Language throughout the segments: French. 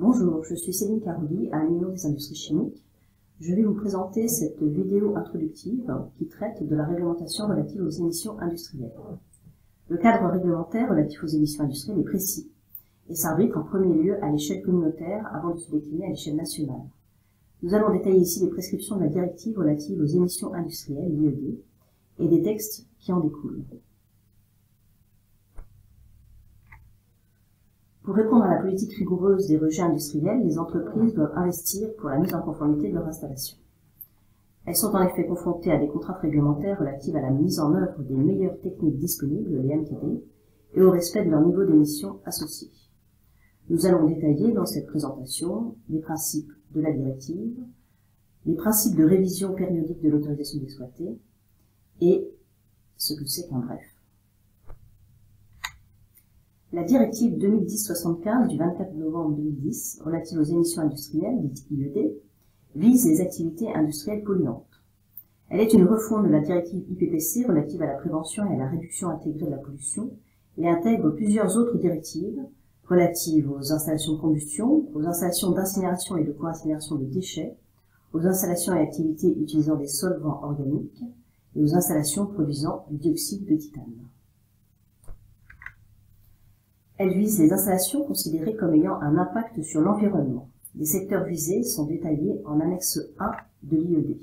Bonjour, je suis Céline Caroli, à l'Union des industries chimiques. Je vais vous présenter cette vidéo introductive qui traite de la réglementation relative aux émissions industrielles. Le cadre réglementaire relatif aux émissions industrielles est précis et s'arbitre en premier lieu à l'échelle communautaire avant de se décliner à l'échelle nationale. Nous allons détailler ici les prescriptions de la directive relative aux émissions industrielles, l'IED, et des textes qui en découlent. Pour répondre à la politique rigoureuse des rejets industriels, les entreprises doivent investir pour la mise en conformité de leur installation. Elles sont en effet confrontées à des contraintes réglementaires relatives à la mise en œuvre des meilleures techniques disponibles, les MTD, et au respect de leur niveau d'émission associé. Nous allons détailler dans cette présentation les principes de la directive, les principes de révision périodique de l'autorisation d'exploiter et ce que c'est qu'un bref. La directive 2010-75 du 24 novembre 2010 relative aux émissions industrielles, dite IED, vise les activités industrielles polluantes. Elle est une refonte de la directive IPPC relative à la prévention et à la réduction intégrée de la pollution et intègre plusieurs autres directives relatives aux installations de combustion, aux installations d'incinération et de co-incinération de déchets, aux installations et activités utilisant des solvants organiques et aux installations produisant du dioxyde de titane. Elle vise les installations considérées comme ayant un impact sur l'environnement. Les secteurs visés sont détaillés en annexe 1 de l'IED.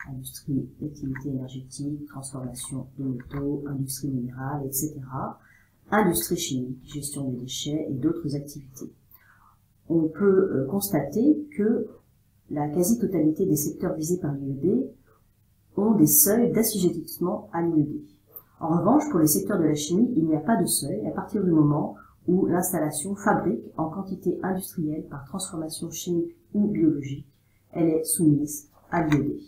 Industrie, activité énergétique, transformation de métaux, industrie minérale, etc. Industrie chimique, gestion des déchets et d'autres activités. On peut constater que la quasi-totalité des secteurs visés par l'IED ont des seuils d'assujettissement à l'IED. En revanche, pour les secteurs de la chimie, il n'y a pas de seuil à partir du moment où l'installation fabrique en quantité industrielle par transformation chimique ou biologique. Elle est soumise à l'IED.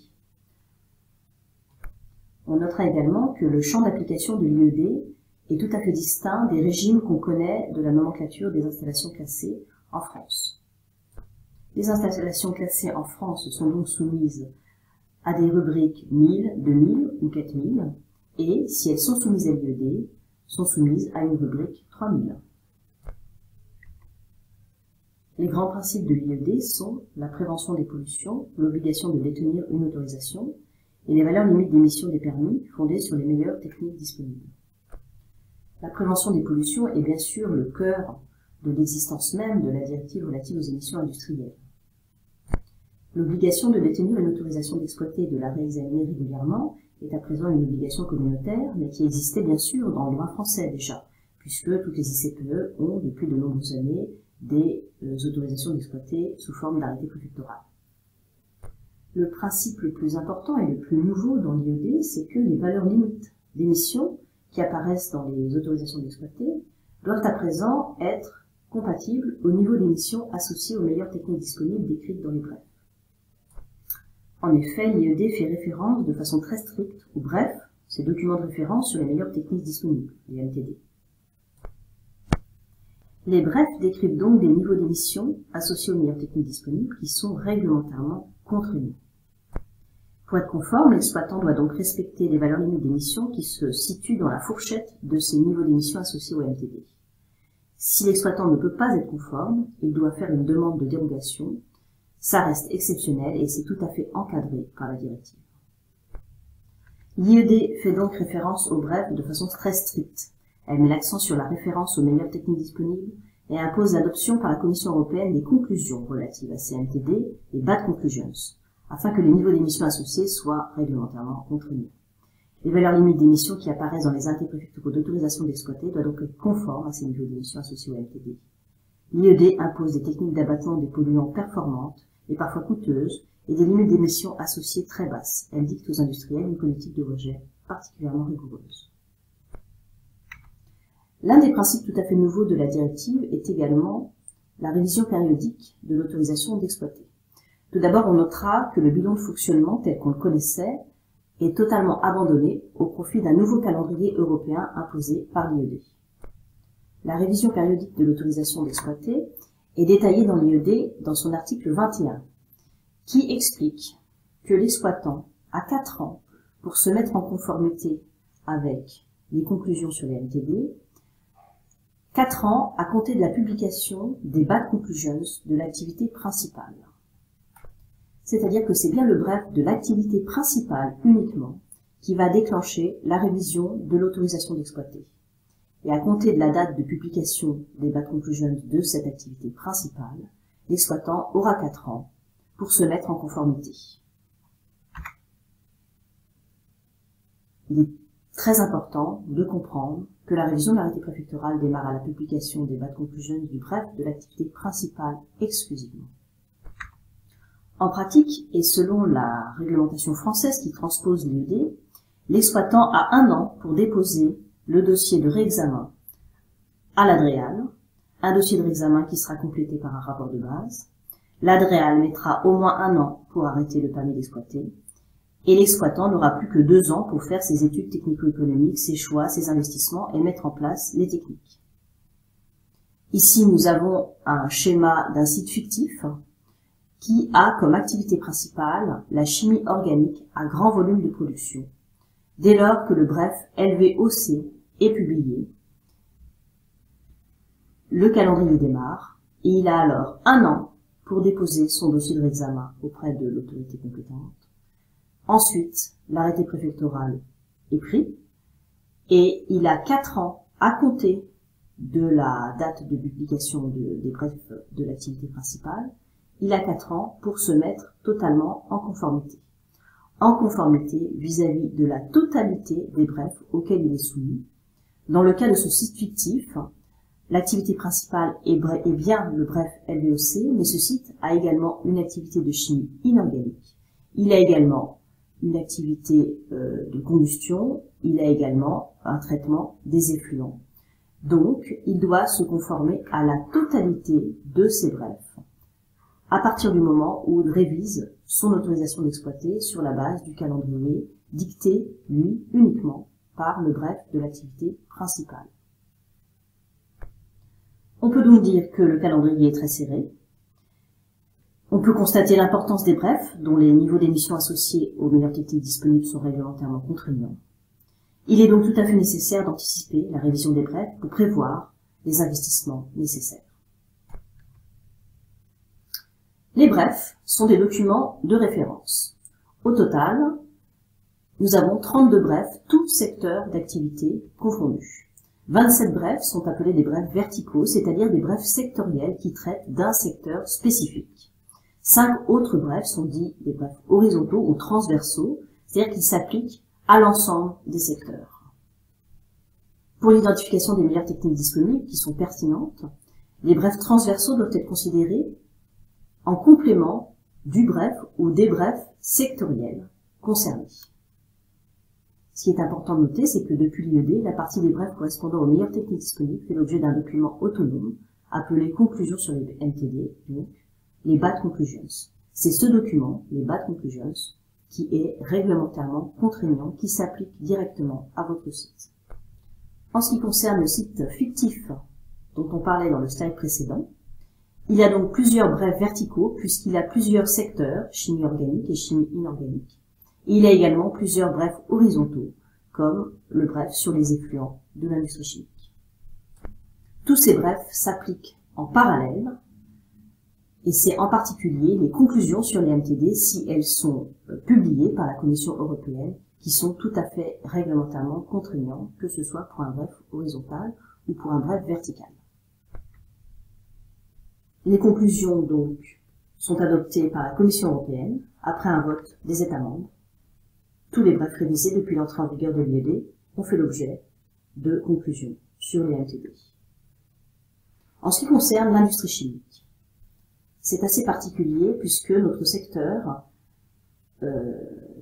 On notera également que le champ d'application de l'IED est tout à fait distinct des régimes qu'on connaît de la nomenclature des installations classées en France. Les installations classées en France sont donc soumises à des rubriques 1000, 2000 ou 4000, et, si elles sont soumises à l'IED, sont soumises à une rubrique 3000. Les grands principes de l'IED sont la prévention des pollutions, l'obligation de détenir une autorisation, et les valeurs limites d'émission des permis fondées sur les meilleures techniques disponibles. La prévention des pollutions est bien sûr le cœur de l'existence même de la directive relative aux émissions industrielles. L'obligation de détenir une autorisation d'exploiter et de la réexaminer régulièrement est à présent une obligation communautaire, mais qui existait bien sûr dans le droit français déjà, puisque toutes les ICPE ont, depuis de nombreuses années, des autorisations d'exploiter sous forme d'arrêté préfectoral. Le principe le plus important et le plus nouveau dans l'IED, c'est que les valeurs limites d'émissions qui apparaissent dans les autorisations d'exploiter doivent à présent être compatibles au niveau d'émissions associées aux meilleures techniques disponibles décrites dans les brefs. En effet, l'IED fait référence de façon très stricte aux brefs, ces documents de référence sur les meilleures techniques disponibles, les MTD. Les brefs décrivent donc des niveaux d'émissions associés aux meilleures techniques disponibles qui sont réglementairement contraignants. Pour être conforme, l'exploitant doit donc respecter les valeurs limites d'émissions qui se situent dans la fourchette de ces niveaux d'émissions associés aux MTD. Si l'exploitant ne peut pas être conforme, il doit faire une demande de dérogation. Ça reste exceptionnel et c'est tout à fait encadré par la directive. L'IED fait donc référence aux brefs de façon très stricte. Elle met l'accent sur la référence aux meilleures techniques disponibles et impose l'adoption par la Commission européenne des conclusions relatives à ces MTD et Bad Conclusions, afin que les niveaux d'émissions associés soient réglementairement contraignants. Les valeurs limites d'émissions qui apparaissent dans les arrêtés préfectoraux d'autorisation d'exploiter doivent donc être conformes à ces niveaux d'émissions associés aux MTD. L'IED impose des techniques d'abattement des polluants performantes et parfois coûteuses, et des limites d'émissions associées très basses. Elle dicte aux industriels une politique de rejet particulièrement rigoureuse. L'un des principes tout à fait nouveaux de la directive est également la révision périodique de l'autorisation d'exploiter. Tout d'abord, on notera que le bilan de fonctionnement tel qu'on le connaissait est totalement abandonné au profit d'un nouveau calendrier européen imposé par l'IED. La révision périodique de l'autorisation d'exploiter est détaillée dans l'IED dans son article 21, qui explique que l'exploitant a 4 ans pour se mettre en conformité avec les conclusions sur les MTD, 4 ans à compter de la publication des Bad Conclusions de l'activité principale. C'est-à-dire que c'est bien le bref de l'activité principale uniquement qui va déclencher la révision de l'autorisation d'exploiter. Et à compter de la date de publication des Bad Conclusions de cette activité principale, l'exploitant aura 4 ans pour se mettre en conformité. Il est très important de comprendre que la révision de l'arrêté préfectoral démarre à la publication des Bad Conclusions du bref de l'activité principale exclusivement. En pratique, et selon la réglementation française qui transpose l'IED, l'exploitant a 1 an pour déposer le dossier de réexamen à l'ADREAL, un dossier de réexamen qui sera complété par un rapport de base. L'ADREAL mettra au moins 1 an pour arrêter le permis d'exploiter, et l'exploitant n'aura plus que 2 ans pour faire ses études technico-économiques, ses choix, ses investissements et mettre en place les techniques. Ici, nous avons un schéma d'un site fictif qui a comme activité principale la chimie organique à grand volume de production. Dès lors que le bref LVOC est publié, le calendrier démarre et il a alors 1 an pour déposer son dossier de réexamen auprès de l'autorité compétente. Ensuite, l'arrêté préfectoral est pris et il a 4 ans à compter de la date de publication des brefs de l'activité principale. Il a 4 ans pour se mettre totalement en conformité. En conformité vis-à-vis de la totalité des brefs auxquels il est soumis. Dans le cas de ce site fictif, l'activité principale est bien le bref LVOC, mais ce site a également une activité de chimie inorganique. Il a également une activité de combustion, il a également un traitement des effluents. Donc, il doit se conformer à la totalité de ces brefs, à partir du moment où il révise son autorisation d'exploiter sur la base du calendrier dicté, lui, uniquement par le bref de l'activité principale. On peut donc dire que le calendrier est très serré. On peut constater l'importance des brefs, dont les niveaux d'émission associés aux meilleures techniques disponibles sont réglementairement contraignants. Il est donc tout à fait nécessaire d'anticiper la révision des brefs pour prévoir les investissements nécessaires. Les brefs sont des documents de référence. Au total, nous avons 32 brefs, tous secteurs d'activité confondus. 27 brefs sont appelés des brefs verticaux, c'est-à-dire des brefs sectoriels qui traitent d'un secteur spécifique. 5 autres brefs sont dits des brefs horizontaux ou transversaux, c'est-à-dire qu'ils s'appliquent à l'ensemble des secteurs. Pour l'identification des meilleures techniques disponibles qui sont pertinentes, les brefs transversaux doivent être considérés en complément du bref ou des brefs sectoriels concernés. Ce qui est important de noter, c'est que depuis l'IED, la partie des brefs correspondant aux meilleures techniques disponibles fait l'objet d'un document autonome appelé Conclusions sur les MTD, donc les Bad Conclusions. C'est ce document, les Bad Conclusions, qui est réglementairement contraignant, qui s'applique directement à votre site. En ce qui concerne le site fictif dont on parlait dans le slide précédent, il y a donc plusieurs brefs verticaux puisqu'il a plusieurs secteurs, chimie organique et chimie inorganique. Et il a également plusieurs brefs horizontaux, comme le bref sur les effluents de l'industrie chimique. Tous ces brefs s'appliquent en parallèle, et c'est en particulier les conclusions sur les MTD, si elles sont publiées par la Commission européenne, qui sont tout à fait réglementairement contraignantes, que ce soit pour un bref horizontal ou pour un bref vertical. Les conclusions, donc, sont adoptées par la Commission européenne après un vote des États membres. Tous les brefs révisés depuis l'entrée en vigueur de l'IED ont fait l'objet de conclusions sur les MTD. En ce qui concerne l'industrie chimique, c'est assez particulier puisque notre secteur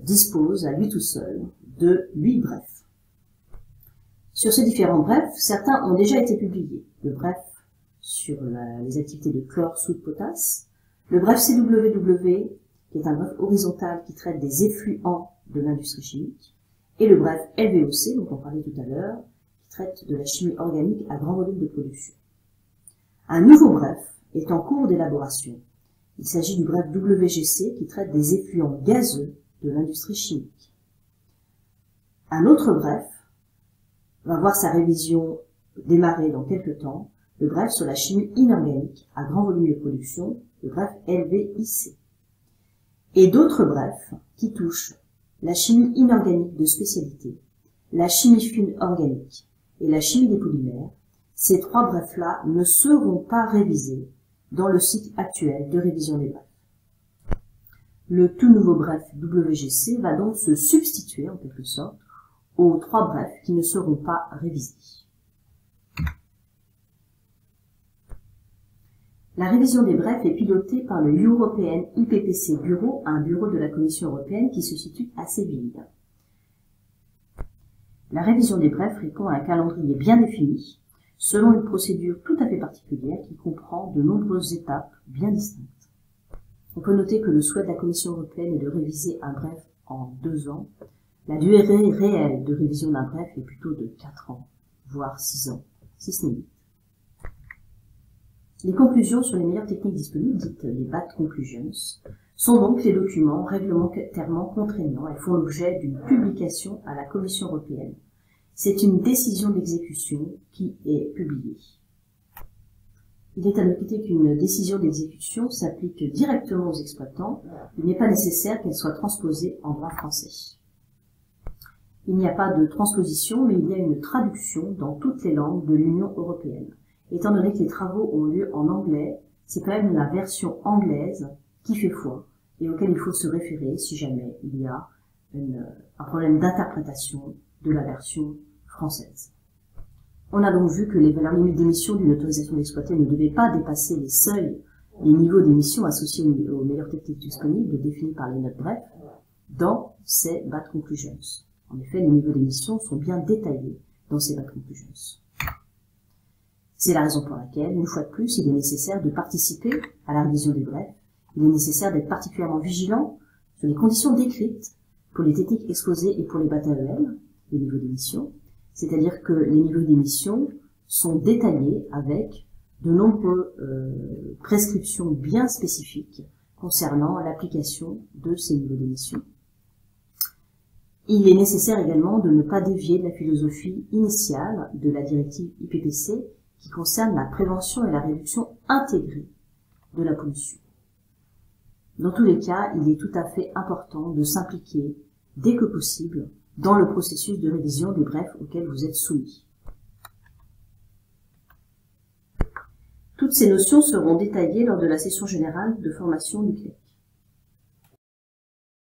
dispose à lui tout seul de 8 brefs. Sur ces différents brefs, certains ont déjà été publiés. Le bref sur les activités de chlore, soude, potasse, le bref CWW, qui est un bref horizontal qui traite des effluents de l'industrie chimique, et le bref LVOC, dont on parlait tout à l'heure, qui traite de la chimie organique à grand volume de production. Un nouveau bref est en cours d'élaboration. Il s'agit du bref WGC qui traite des effluents gazeux de l'industrie chimique. Un autre bref va voir sa révision démarrer dans quelques temps le bref sur la chimie inorganique à grand volume de production, le bref LVIC. Et d'autres brefs qui touchent la chimie inorganique de spécialité, la chimie fine organique et la chimie des polymères. Ces 3 brefs-là ne seront pas révisés dans le cycle actuel de révision des brefs. Le tout nouveau bref WGC va donc se substituer en quelque sorte aux 3 brefs qui ne seront pas révisés. La révision des brefs est pilotée par le European IPPC Bureau, un bureau de la Commission européenne qui se situe à Séville. La révision des brefs répond à un calendrier bien défini, selon une procédure tout à fait particulière qui comprend de nombreuses étapes bien distinctes. On peut noter que le souhait de la Commission européenne est de réviser un bref en 2 ans. La durée réelle de révision d'un bref est plutôt de 4 ans, voire 6 ans, si ce n'est 8. Les conclusions sur les meilleures techniques disponibles, dites les BAT Conclusions, sont donc les documents réglementairement contraignants et font l'objet d'une publication à la Commission européenne. C'est une décision d'exécution qui est publiée. Il est à noter qu'une décision d'exécution s'applique directement aux exploitants. Il n'est pas nécessaire qu'elle soit transposée en droit français. Il n'y a pas de transposition, mais il y a une traduction dans toutes les langues de l'Union européenne. Étant donné que les travaux ont lieu en anglais, c'est quand même la version anglaise qui fait foi et auquel il faut se référer si jamais il y a un problème d'interprétation de la version française. On a donc vu que les valeurs limites d'émission d'une autorisation d'exploiter ne devaient pas dépasser les seuils, les niveaux d'émission associés aux meilleures techniques disponibles définis par les notes brefs dans ces BAT Conclusions. En effet, les niveaux d'émission sont bien détaillés dans ces BAT Conclusions. C'est la raison pour laquelle, une fois de plus, il est nécessaire de participer à la révision des brefs. Il est nécessaire d'être particulièrement vigilant sur les conditions décrites pour les techniques exposées et pour les BAT AEM, les niveaux d'émission. C'est-à-dire que les niveaux d'émission sont détaillés avec de nombreuses prescriptions bien spécifiques concernant l'application de ces niveaux d'émission. Il est nécessaire également de ne pas dévier de la philosophie initiale de la directive IPPC qui concerne la prévention et la réduction intégrée de la pollution. Dans tous les cas, il est tout à fait important de s'impliquer dès que possible dans le processus de révision des brefs auxquels vous êtes soumis. Toutes ces notions seront détaillées lors de la session générale de formation nucléaire.